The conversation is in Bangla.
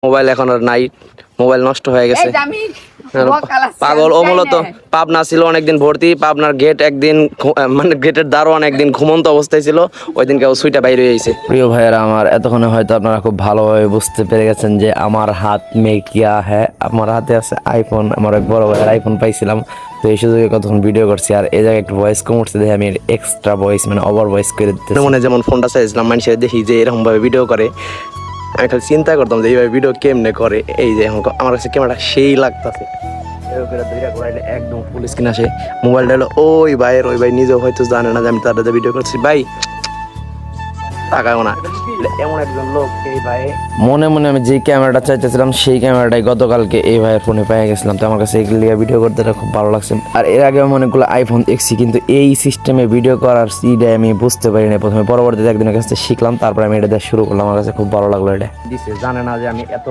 মোবাইল এখন আর নাই, মোবাইল নষ্ট হয়ে গেছে। পাগল ও মূলত পাবনা ছিল অনেকদিন ভর্তি, পাবনার গেট একদিন মানে গেটের দারোয়ান একদিন ঘুমন্ত অবস্থায় ছিল, ওই দিনকে ও সুইটা বাইরে হয়েছে। প্রিয় ভাইয়েরা আমার, এতক্ষণে হয়তো আপনারা খুব ভালোভাবে বুঝতে পেরে গেছেন যে আমার হাত মে কিয়া হ্যাঁ, আমার হাতে আছে আইফোন। আমার এক বড় ভাইয়ের আইফোন পাইছিলাম, তো এই সুযোগে কতক্ষণ ভিডিও করছি। আর এই জায়গায় একটু ভয়েস কম উঠছে দেখে আমি এক্সট্রা ভয়েস মানে ওভার ভয়েস করে দিতে মনে, যেমন ফোনটা চাইছিলাম মানুষের দেখি যে এরকম ভাবে ভিডিও করে, আমি খালি চিন্তা করতাম যে এইভাবে ভিডিও কেমনে করে। এই যে এখন আমার কাছে ক্যামেরাটা সেই লাগতেছে, একদম ফুল স্ক্রিন আসে। মোবাইলটা হলো ওই ভাইয়ের, ওই ভাই নিজেও হয়তো জানে না যে আমি তার ভিডিও করছি। ভাই তাকাও না, এমন একজন লোক এই ভাই। মনে মনে আমি যে ক্যামেরাটা চাইতেছিলাম সেই ক্যামেরাটাই গতকালকে এই ভাইয়ের ফোনে পেয়ে গেছিলাম, তো আমার কাছে এগুলি ভিডিও করতে খুব ভালো লাগছে। আর এর আগে আমি অনেকগুলো আইফোন দেখছি, কিন্তু এই সিস্টেমে ভিডিও করার সিডে আমি বুঝতে পারি না প্রথমে। পরবর্তীতে একদিনের কাছে শিখলাম, তারপরে আমি এটা শুরু করলাম। আমার কাছে খুব ভালো লাগলো। এটা দিছে জানে না যে আমি এত